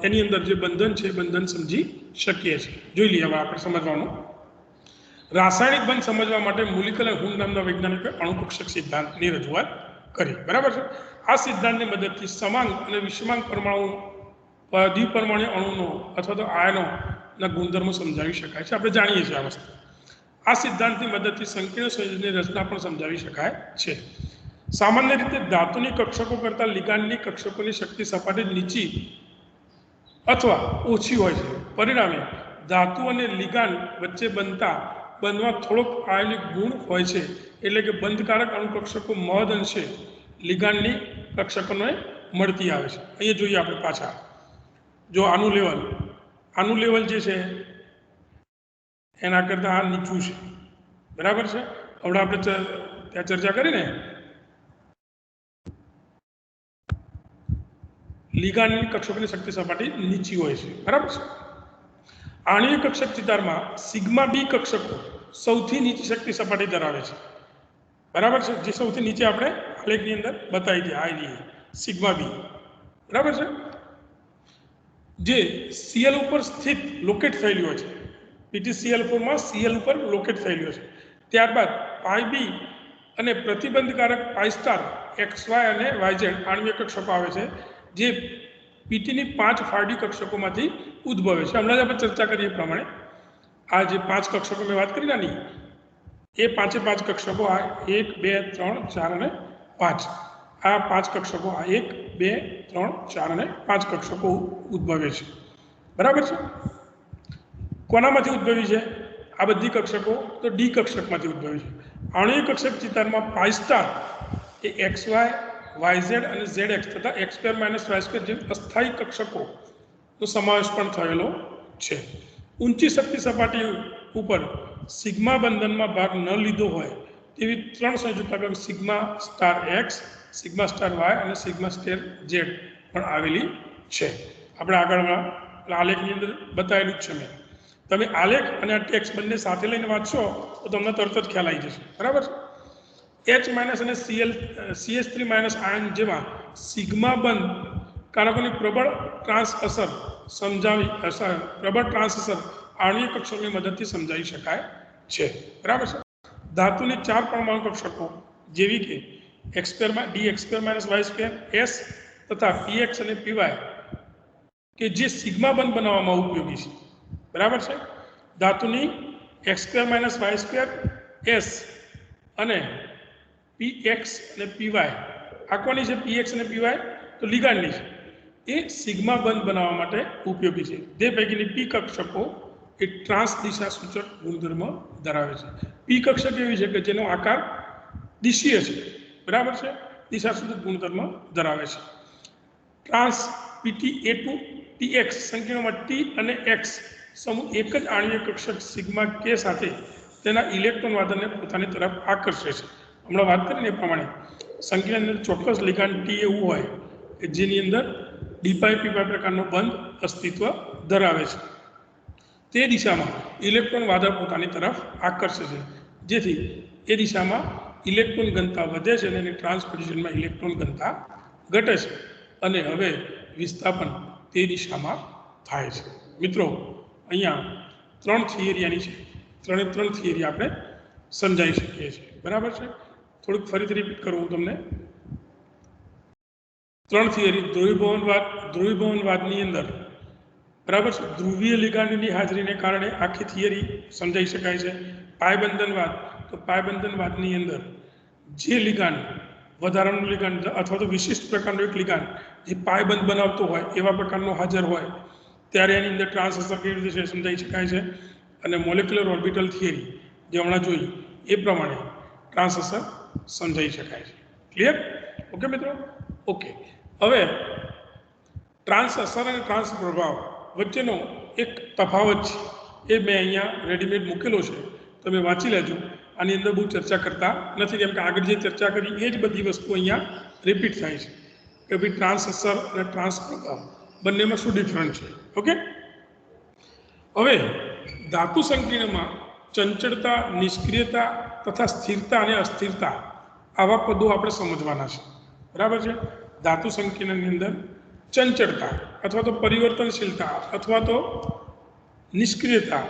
[SPEAKER 1] એની અંદર જે બંધન છે બંધન સમજી શકીએ છીએ જોઈ લઈએ હવે આપણે સમજવાનું રાસાયણિક બંધ સમજવા માટે મોલિક્યુલર હુન નામના વૈજ્ઞાનિકે અણુકક્ષક સિદ્ધાંતની રજૂઆત કરી બરાબર છે આ સિદ્ધાંતની મદદથી સમાંગ અને વિષમાંગ પરમાણુ દ્વિપરમાણુ અણુનો અથવા તો આયનોના ગુણધર્મો સમજાવી શકાય છે આપણે જાણીએ છીએ આ વસ્તુ આ સિદ્ધાંતની મદદથી સંકીર્ણ સંયોજનની રચના પણ સમજાવી શકાય છે સામાન્ય રીતે ધાતુની કક્ષકો કરતાં લિગાન્ડની કક્ષકોની શક્તિ સપાટી નીચી અથવા ઓછી હોય છે પરિણામે ધાતુ અને લિગાન્ડ વચ્ચે બંધમાં થોડોક આયનિક ગુણ હોય છે એટલે કે બંધકારક અણુકક્ષકો મહદ અંશે લિગાન્ડની કક્ષકોને મળતી આવે છે અહીંયા જોઈએ આપણે પાછા જો આનું લેવલ જે છે એના કરતાં આ નીચું છે બરાબર છે હવે આપણે ત્યાં ચર્ચા કરીને લિગાન્ડની કક્ષકોની શક્તિ સપાટી નીચી હોય છે બરાબર છે આણ્વીય કક્ષક ચિતારમાં સિગ્મા બી કક્ષકો સૌથી નીચી શક્તિ સપાટી ધરાવે છે બરાબર છે જે સૌથી નીચે આપણે આલેખની અંદર બતાવી દઈએ આ સિગ્મા બી બરાબર છે જે Cl ઉપર સ્થિત લોકેટ થયેલી હોય છે PtCl4 માં Cl ઉપર લોકેટ થયેલી હોય છે ત્યારબાદ પાઈ બી અને પ્રતિબંધકારક પાઈ સ્ટાર XY અને YZ આણ્વીય કક્ષકો આવે છે જે પીટીની 5 ફાળડી કક્ષકોમાંથી ઉદ્ભવે છે। હમણાં જ આપણે ચર્ચા કરીએ પ્રમાણે આ જે 5 કક્ષકો મેં વાત કરી નાની એ 5 કક્ષકો આ 1 2 3 4 અને 5 આ 5 કક્ષકો આ 1 2 3 4 અને 5 કક્ષકો ઉદ્ભવે છે। બરાબર છે। કોનામાંથી ઉદ્ભવી છે આ બધી કક્ષકો? તો ડી કક્ષકમાંથી ઉદ્ભવી છે। આણ્વીય કક્ષક ચિતારમાં પાઈ સ્ટાર એ XY YZ અને ZX તથા x² - y² જેમ અસ્થાયી કક્ષકોનો સમાવેશ પણ થયેલો છે। ઊંચી શક્તિ સપાટી ઉપર સિગ્મા બંધનમાં ભાગ ન લીધો હોય તેવી 3 સંયુક્તાકાર sigma star X, sigma star Y અને સિગ્મા સ્ટાર Z પણ આવેલી છે। આપણે આગળના આલેખની અંદર બતાવેલું જ છે મેં। તમે આલેખ અને આ ટેક્સ્ટ બંને સાથે લઈને વાંચશો તો તમને તરત જ ખ્યાલ આવી જશે। બરાબર છે। H- અને CH3- આયન જેવા સિગ્મા બંધ કારકોની પ્રબળ ટ્રાન્સ અસર આણ્વીય કક્ષકોની મદદથી સમજાવી શકાય છે। બરાબર છે। ધાતુની 4 પરમાણુ કક્ષકો જેવી કે x²-y² S તથા px અને py કે જે સિગ્મા બંધ બનાવવામાં ઉપયોગી છે। બરાબર છે। ધાતુની x²-y² S અને px અને py આ કોની છે? px અને py તો લિગાન્ડની છે। એ સિગ્મા બંધ બનાવવા માટે ઉપયોગી છે। તે પૈકીની p કક્ષકો એ ટ્રાન્સ દિશા સૂચક ગુણધર્મ ધરાવે છે। p કક્ષક એવી છે કે જેનો આકાર દિશીય છે। બરાબર છે। દિશા સૂચક ગુણધર્મ ધરાવે છે। ટ્રાન્સ PT-A2 TX સંકીર્ણમાં T અને X સમૂહ એક જ આણ્વીય કક્ષક સિગ્મા K સાથે તેના ઇલેક્ટ્રોન વાદળને પોતાની તરફ આકર્ષે છે। હમણાં વાત કરીને એ પ્રમાણે સંકીર્ણની અંદર ચોક્કસ લિગાન્ડ T એવું હોય કે જેની અંદર ડી5 P5 પ્રકારનો બંધ અસ્તિત્વ ધરાવે છે। તે દિશામાં ઇલેક્ટ્રોન વાદળ પોતાની તરફ આકર્ષે છે, જેથી એ દિશામાં ઇલેક્ટ્રોન ઘનતા વધે છે અને એની ટ્રાન્સ પોઝિશનમાં ઇલેક્ટ્રોન ઘનતા ઘટે છે અને હવે વિસ્થાપન તે દિશામાં થાય છે। મિત્રો અહીંયા 3 થિયરી આની છે। 3 થિયરી આપણે સમજાવી શકીએ છીએ। બરાબર છે। થોડુંક ફરીથી રિપીટ કરું હું તમને। 3 થિયરી ધ્રુવીભવનવાદની અંદર બરાબર છે ધ્રુવીય લિગાન્ડની હાજરીને કારણે આખી થિયરી સમજાઈ શકાય છે। પાયબંધનવાદ તો પાયબંધનવાદની અંદર જે લિગાન્ડ વધારાનું લિગાન્ડ અથવા તો વિશિષ્ટ પ્રકારનું એક લિગાન્ડ જે પાયબંધ બનાવતો હોય એવા પ્રકારનો હાજર હોય ત્યારે એની અંદર ટ્રાન્સ અસર કેવી રીતે સમજાઈ શકાય છે। અને મોલેક્યુલર ઓર્બિટલ થિયરી જે હમણાં જોઈ એ પ્રમાણે ટ્રાન્સ અસર સમજાઈ શકાય છે। ક્લિયર? ઓકે મિત્રો? ઓકે। હવે ટ્રાન્સ અસર અને ટ્રાન્સ પ્રભાવ વચ્ચેનો એક તફાવત છે એ મેં અહીંયા રેડીમેડ મૂકેલો છે, તમે વાંચી લેજો। આની અંદર બહુ ચર્ચા કરતા નથી કેમ કે આગળ જે ચર્ચા કરી એ જ બધી વસ્તુ અહીંયા રિપીટ થાય છે કે ભાઈ ટ્રાન્સ અસર અને ટ્રાન્સ પ્રભાવ બંનેમાં શું ડિફરન્સ છે। ઓકે। હવે ધાતુ સંકીર્ણમાં ચંચળતા, નિષ્ક્રિયતા તથા સ્થિરતા અને અસ્થિરતા આવા પદો આપણે સમજવાના છે। બરાબર છે। ધાતુ સંકીર્ણની અંદર ચંચળતા અથવા તો પરિવર્તનશીલતા અથવા તો નિષ્ક્રિયતા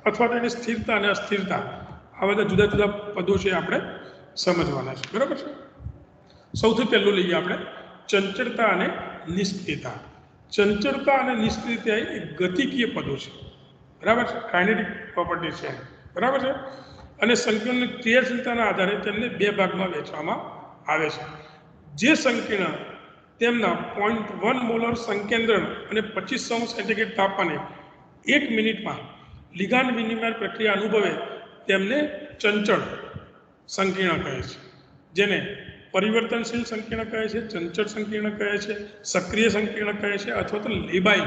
[SPEAKER 1] અથવા તો એની સ્થિરતા અને અસ્થિરતા આ બધા જુદા જુદા પદો છે આપણે સમજવાના છે। બરાબર છે। સૌથી પહેલું લઈએ આપણે ચંચળતા અને નિષ્ક્રિયતા। ચંચળતા અને નિષ્ક્રિયતા એ ગતિકીય પદો છે। બરાબર છે। કાઇનેટિક પ્રોપર્ટી છે। બરાબર છે। અને સંકીર્ણની ક્રિયાશીલતાના આધારે તેમને 2 ભાગમાં વહેંચવામાં આવે છે। જે સંકીર્ણ તેમના 0.1 મોલર સંકેન્દ્રણ અને 2500 સેન્ટીગ્રેડ તાપમાને 1 મિનિટમાં લિગાન્ડ વિનિમય પ્રક્રિયા અનુભવે તેમને ચંચળ સંકીર્ણ કહે છે, જેને પરિવર્તનશીલ સંકીર્ણ કહે છે, ચંચળ સંકીર્ણ કહે છે, સક્રિય સંકીર્ણ કહે છે અથવા તો લેબાઇલ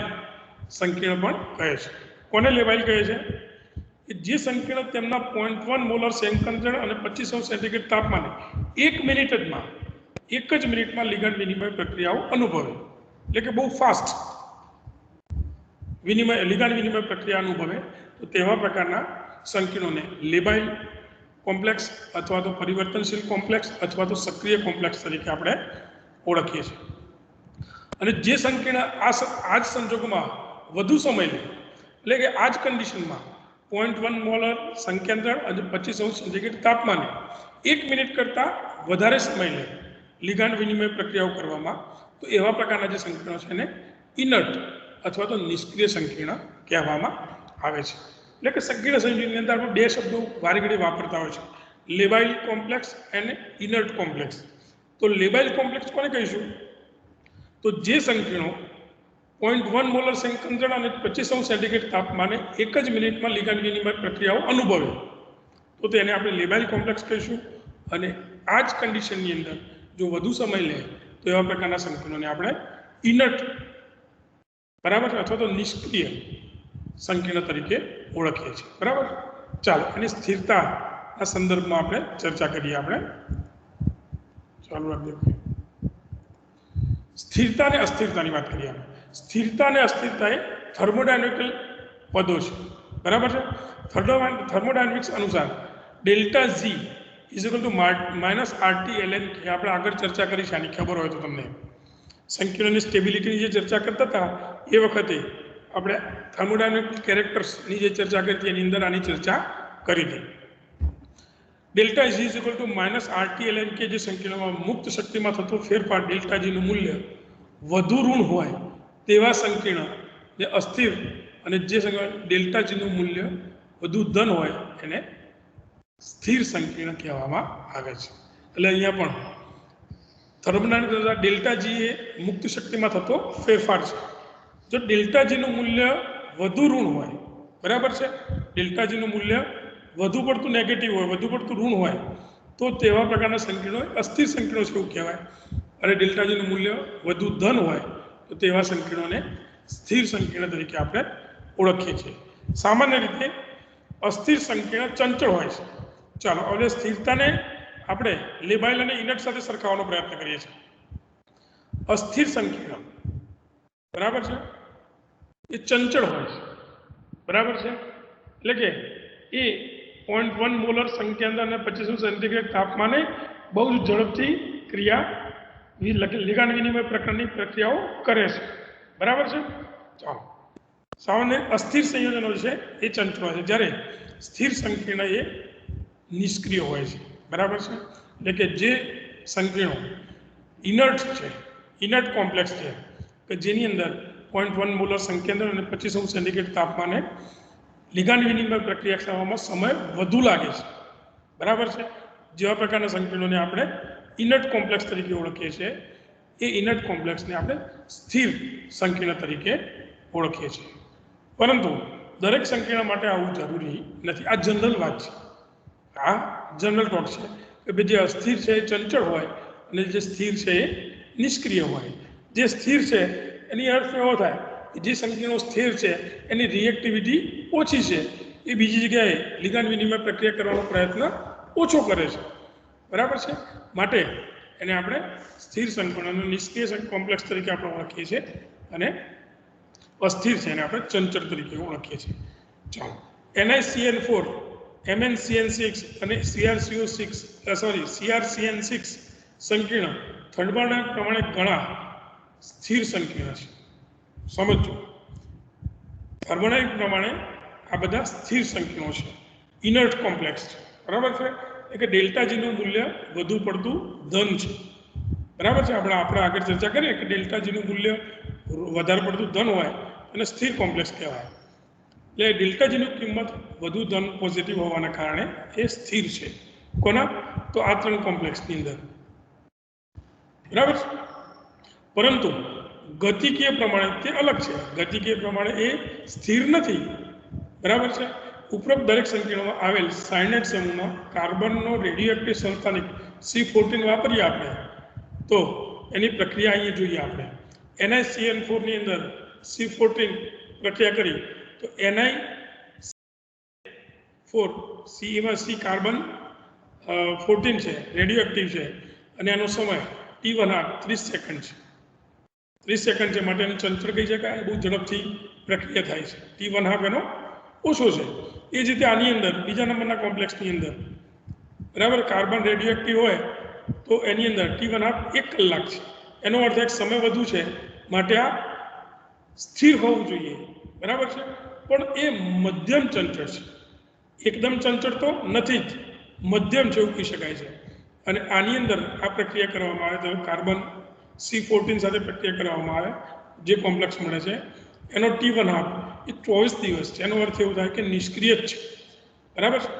[SPEAKER 1] સંકીર્ણ પણ કહે છે। કોને લેબાઇલ કહે છે? કે જે સંકીર્ણ તેમના 0.1 મોલર સંકેન્દ્રણ અને 2500 સેન્ટીગ્રેડ તાપમાને 1 જ મિનિટમાં લિગાન્ડ વિનિમય પ્રક્રિયાઓ અનુભવે, એટલે કે બહુ ફાસ્ટ લિગાન્ડ વિનિમય પ્રક્રિયા અનુભવે તો તેવા પ્રકારના સંકીર્ણોને લેબાઇલ કોમ્પ્લેક્સ અથવા તો પરિવર્તનશીલ કોમ્પ્લેક્સ અથવા તો સક્રિય કોમ્પ્લેક્સ તરીકે આપણે ઓળખીએ છીએ। અને જે સંકીર્ણ આ જ સંજોગોમાં વધુ સમય લે એટલે કે આ જ કન્ડિશનમાં 0.1 મોલર સંકેન્દ્રણ અને 2500 સેન્ટીગ્રેડ તાપમાને 1 મિનિટ કરતાં વધારે સમય લે લિગાન્ડ વિનિમય પ્રક્રિયાઓ કરવામાં, તો એવા પ્રકારના જે સંકીર્ણો છે એને ઇનર્ટ અથવા તો નિષ્ક્રિય સંકીર્ણ કહેવામાં આવે છે. એટલે કે સંકીર્ણ સંયોજનની અંદર આપણે બે શબ્દો વારે ઘડી વાપરતા હોય છે, લેબાઇલ કોમ્પ્લેક્સ અને ઇનર્ટ કોમ્પ્લેક્સ. તો લેબાઇલ કોમ્પ્લેક્સ કોને કહીશું? તો જે સંકીર્ણો 0.1 મોલર સંકોચન અને 25° સેન્ટીગ્રેડ તાપમાને એક જ મિનિટમાં લિગાન્ડ વિનિમય પ્રક્રિયાઓ અનુભવે, તો તેને આપણે લેબાઇલ કોમ્પ્લેક્સ કહીશું. અને આ જ કન્ડિશનની અંદર જો વધુ સમય લે તો એવા પ્રકારના સંકીર્ણોને આપણે ઇનર્ટ, બરાબર, અથવા તો નિષ્ક્રિય સંકીર્ણ તરીકે ઓળખીએ છીએ. બરાબર. ચાલો એની સ્થિરતાના સંદર્ભમાં આપણે ચર્ચા કરીએ. આપણે ચાલુ રાખીએ. સ્થિરતા અને અસ્થિરતાની વાત કરીએ. સ્થિરતા અને અસ્થિરતા એ થર્મોડાયનેમિકલ પદો છે. બરાબર છે. થર્મોડાયનેમિક્સ અનુસાર delta G is equal to minus RT ln કે આપણે આગળ ચર્ચા કરી છે, આની ખબર હોય તો તમને. સંકીર્ણની સ્ટેબિલિટીની જે ચર્ચા કરતા હતા એ વખતે આપણે થર્મોડાયનેમિક કેરેક્ટર્સની જે ચર્ચા કરી હતી એની અંદર આની ચર્ચા કરી હતી. Delta G is equal to minus RT ln કે જે સંકીર્ણમાં મુક્ત શક્તિમાં થતો ફેરફાર ડેલ્ટા જીનું મૂલ્ય વધુ ઋણ હોય તેવા સંકીર્ણ જે અસ્થિર, અને જે ડેલ્ટા જીનું મૂલ્ય વધુ ધન હોય એને સ્થિર સંકીર્ણ કહેવામાં આવે છે. એટલે અહીંયા પણ થર્મોડાયનેમિક્સ ડેલ્ટા જી એ મુક્ત શક્તિમાં થતો ફેરફાર છે. જો ડેલ્ટા જીનું મૂલ્ય વધુ ઋણ હોય, બરાબર છે, ડેલ્ટા જીનું મૂલ્ય વધુ પડતું નેગેટિવ હોય, વધુ પડતું ઋણ હોય, તો તેવા પ્રકારના સંકીર્ણો અસ્થિર સંકીર્ણો છે એવું કહેવાય. અને ડેલ્ટા જીનું મૂલ્ય વધુ ધન હોય તો તેવા સંકીર્ણોને સ્થિર સંકીર્ણ તરીકે આપણે ઓળખીએ છીએ. સામાન્ય રીતે અસ્થિર સંકીર્ણ ચંચળ હોય છે. ચાલો હવે સ્થિરતાને આપણે લેબાઇલ અને ઇનર્ટ સાથે સરખાવવાનો પ્રયત્ન કરીએ છીએ. અસ્થિર સંકીર્ણ, બરાબર છે, એ ચંચળ હોય છે. બરાબર છે. એટલે કે એ 0.1 મોલર સંકેન્દ્ર અને 25° સેન્ટીગ્રેડ તાપમાને બહુ જ ઝડપથી લિગાન્ડ વિનિમય પ્રકારની પ્રક્રિયાઓ કરે છે. બરાબર છે. ચાલો, સામાન્ય અસ્થિર સંયોજનો છે એ ચંચળ હોય છે, જ્યારે સ્થિર સંકીર્ણ એ નિષ્ક્રિય હોય છે. બરાબર છે. એટલે કે જે સંકીર્ણો ઇનર્ટ છે, ઇનર્ટ કોમ્પ્લેક્સ છે, કે જેની અંદર 0.1 મોલર સંકેન્દ્ર અને 25° સેન્ટીગ્રેડ તાપમાને લિગાન્ડ વિનિમય પ્રક્રિયા થવામાં સમય વધુ લાગે છે. બરાબર છે. જેવા પ્રકારના સંકીર્ણોને આપણે ઇનર્ટ કોમ્પ્લેક્સ તરીકે ઓળખીએ છીએ. એ ઇનર્ટ કોમ્પ્લેક્સને આપણે સ્થિર સંકીર્ણ તરીકે ઓળખીએ છીએ. પરંતુ દરેક સંકીર્ણ માટે આવું જરૂરી નથી. આ જનરલ વાત છે, આ જનરલ ટોક છે કે ભાઈ જે અસ્થિર છે એ ચંચળ હોય અને જે સ્થિર છે એ નિષ્ક્રિય હોય. જે સ્થિર છે એની અર્થ એવો થાય કે જે સંકીર્ણો સ્થિર છે એની રિએક્ટિવિટી ઓછી છે, એ બીજી જગ્યાએ લિગાન્ડ વિનિમય પ્રક્રિયા કરવાનો પ્રયત્ન ઓછો કરે છે. બરાબર છે. માટે એને આપણે સ્થિર સંકીર્ણનો નિષ્ક્રિય કોમ્પ્લેક્સ તરીકે આપણે ઓળખીએ છીએ અને અસ્થિર છે એને આપણે ચંચળ તરીકે ઓળખીએ છીએ. ચાલો, NiCN4, MnCN6 અને CrCN6 સંકીર્ણ થર્મોડાયનેમિક પ્રમાણે ઘણા સ્થિર સંકીર્ણ છે. સમજો, થર્મોડાયનેમિક પ્રમાણે આ બધા સ્થિર સંકીર્ણો છે, ઇનર્ટ કોમ્પ્લેક્સ છે. બરાબર છે. એટલે કે ડેલ્ટા જીનું મૂલ્ય વધુ પડતું ધન છે. બરાબર છે. આપણે આગળ ચર્ચા કરીએ કે ડેલ્ટા જીનું મૂલ્ય વધારે પડતું ધન હોય અને સ્થિર કોમ્પ્લેક્સ કહેવાય. એટલે ડેલ્ટા જીની કિંમત વધુ ધન પોઝિટિવ હોવાના કારણે એ સ્થિર છે. કોના? તો આ ત્રણ કોમ્પ્લેક્સની અંદર. બરાબર છે. પરંતુ ગતિકીય પ્રમાણે તે અલગ છે. ગતિકીય પ્રમાણે એ સ્થિર નથી. બરાબર છે. ઉપરોક્ત દરેક સંકીર્ણમાં આવેલ સાયનાઇડ સમૂહમાં કાર્બનનો રેડિયોએક્ટિવ સલ્ફાનિક C14 વાપરીએ આપણે તો એની પ્રક્રિયા અહીંયા જોઈએ. આપણે NiCN4 ની અંદર C14 પ્રક્રિયા કરી તો Ni4 એમાં C કાર્બન 14 છે, રેડિયોએક્ટિવ છે, અને એનો સમય T1 30 સેકન્ડ છે. 30 સેકન્ડ છે માટે એને ચંચળ કહી શકાય. બહુ ઝડપથી પ્રક્રિયા થાય છે. T1 એનો ઓછો છે. એ જ રીતે આની અંદર બીજા નંબરના કોમ્પ્લેક્સની અંદર, બરાબર, કાર્બન રેડિયોએક્ટિવ હોય તો એની અંદર T1 1 કલાક છે. એનો અર્થ એક સમય વધુ છે માટે આ સ્થિર હોવું જોઈએ. બરાબર છે. પણ એ મધ્યમ ચંચળ છે. એકદમ ચંચળ તો નથી જ, મધ્યમ છે એવું કહી શકાય છે. અને આની અંદર આ પ્રક્રિયા કરવામાં આવે તો કાર્બન C14 સાથે પ્રક્રિયા કરવામાં આવે જે કોમ્પ્લેક્સ મળે છે એનો T1/2 એ 24 દિવસ છે. એનો અર્થ એવો થાય કે નિષ્ક્રિય જ છે, બરાબર છે.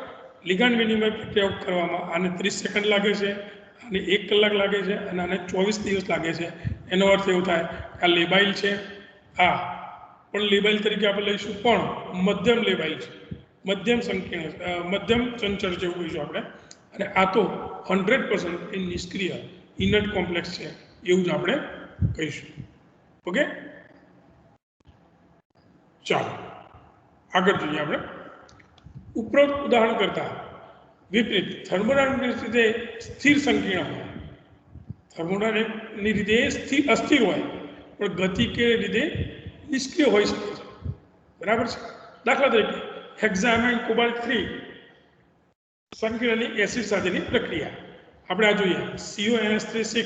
[SPEAKER 1] લિગાન્ડ વિનિમય પ્રક્રિયા કરવામાં આને 30 સેકન્ડ લાગે છે, આને 1 કલાક લાગે છે અને આને 24 દિવસ લાગે છે. એનો અર્થ એવો થાય કે આ લેબાઇલ છે, આ પણ લેબાઇલ તરીકે આપણે લઈશું, પણ મધ્યમ લેબાઇલ છે, મધ્યમ સંકીર્ણ, મધ્યમ ચંચળ જેવું કહીશું આપણે. અને આ તો 100% એ નિષ્ક્રિય ઇનર્ટ કોમ્પ્લેક્સ છે એવું જ આપણે કહીશું. ઓકે, ચાલો આગળ જોઈએ આપણે. ઉપરોક્ત ઉદાહરણ કરતા વિપરીત થર્મોડાયનેમિક રીતે સ્થિર સંકીર્ણ હોય, થર્મોડાયનેમિકની રીતે અસ્થિર હોય પણ ગતિ કે રીતે નિષ્ક્રિય હોઈ શકે છે, બરાબર છે. દાખલા તરીકે હેક્ઝામાઇન કોબાલ્ટ 3 સંકીર્ણની એસિડ સાથેની પ્રક્રિયા આપણે આ જોઈએ. CONH3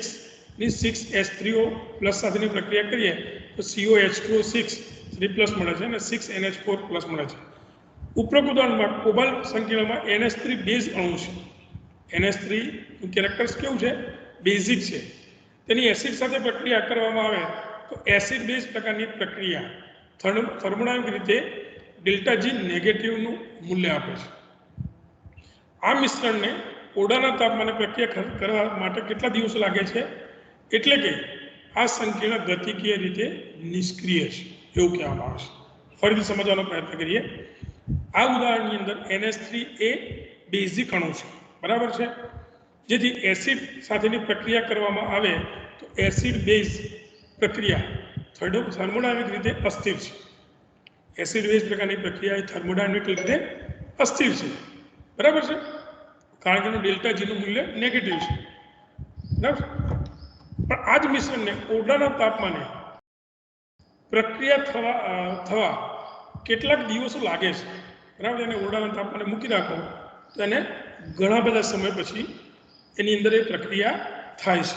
[SPEAKER 1] ની 6H3O પ્લસ સાથેની પ્રક્રિયા કરીએ તો COH2O6 3+ મળે છે અને 6NH4+ મળે છે. ઉપરોક્ત ઉદાહરણમાં કોબાલ્ટ સંકીર્ણમાં NH3 બેઝ અણુ છે. NH3 નું કેરેક્ટર્સ કેવું છે? બેઝિક છે. તેની એસિડ સાથે પ્રક્રિયા કરવામાં આવે તો એસિડ બેઝ પ્રકારની પ્રક્રિયા થર્મોડાયનેમિક રીતે ΔG નેગેટિવનું મૂલ્ય આપે છે. આ મિશ્રણને ઓરડાના તાપમાને પ્રક્રિયા કરવા માટે કેટલા દિવસો લાગે છે? એટલે કે આ સંકીર્ણ ગતિકીય રીતે નિષ્ક્રિય છે એવું કહેવામાં આવે છે. ફરીથી સમજવાનો પ્રયત્ન કરીએ. આ ઉદાહરણની અંદર NH3 એ બેઝિક અણુ છે, બરાબર છે. જેથી એસિડ સાથેની પ્રક્રિયા કરવામાં આવે તો એસિડ બેઝ પ્રક્રિયા થર્મોડાયનેમિક રીતે અસ્થિર છે. એસિડ બેઝ પ્રકારની પ્રક્રિયા એ થર્મોડાયનેમિક રીતે અસ્થિર છે, બરાબર છે, કારણ કે એનું ΔGનું મૂલ્ય નેગેટિવ છે, બરાબર. પણ આ જ મિશ્રણને ઓરડાના તાપમાને પ્રક્રિયા થવા કેટલાક દિવસો લાગે છે, બરાબર. એને ઓરડાના તાપમાને મૂકી રાખો તો એને ઘણા બધા સમય પછી એની અંદર એ પ્રક્રિયા થાય છે.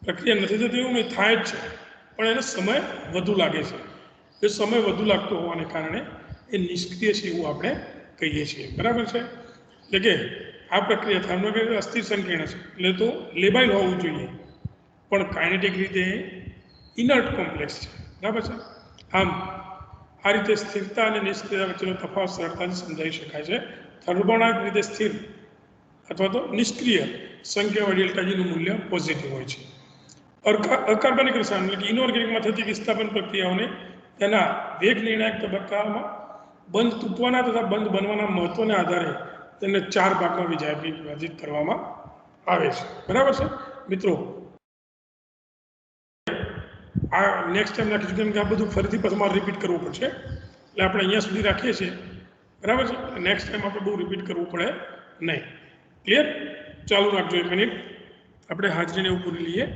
[SPEAKER 1] પ્રક્રિયા નથી થતી એવું નહીં, થાય જ છે, પણ એને સમય વધુ લાગે છે. એ સમય વધુ લાગતો હોવાને કારણે એ નિષ્ક્રિય છે એવું આપણે કહીએ છીએ, બરાબર છે. એટલે કે આ પ્રક્રિયા થર્મોડાયનેમિક અસ્થિર સંકીર્ણ છે એટલે તો લેબાઇલ હોવું જોઈએ, પણ કાઇનેટિક રીતે ઇનર્ટ કોમ્પ્લેક્સ છે, બરાબર છે. આમ આ રીતે સ્થિરતા અને નિષ્ક્રિયતા વચ્ચેનો તફાવત સરળતાથી સમજાવી શકાય છે. થર્મોડાયનેમિક રીતે સ્થિર અથવા તો નિષ્ક્રિય સંકીર્ણ ΔGનું મૂલ્ય પોઝિટિવ હોય છે. અકાર્બનિક રસાયણ એટલે કે ઇનઓર્ગેનિકમાં થતી વિસ્થાપન પ્રક્રિયાઓને તેના વેગ નિર્ણાયક તબક્કામાં બંધ તૂટવાના તથા બંધ બનવાના મહત્વના આધારે તેને 4 ભાગમાં વિભાજિત કરવામાં આવે છે, બરાબર છે મિત્રો. આ નેક્સ્ટ ટાઈમ રાખીશું કેમ કે આ બધું ફરીથી પછી મારે રિપીટ કરવું પડશે, એટલે આપણે અહીંયા સુધી રાખીએ છીએ, બરાબર છે. નેક્સ્ટ ટાઈમ આપણે બહુ રિપીટ કરવું પડે નહીં. ક્લિયર? ચાલુ રાખજો 1 મિનિટ, આપણે હાજરીને એવું પૂરી લઈએ.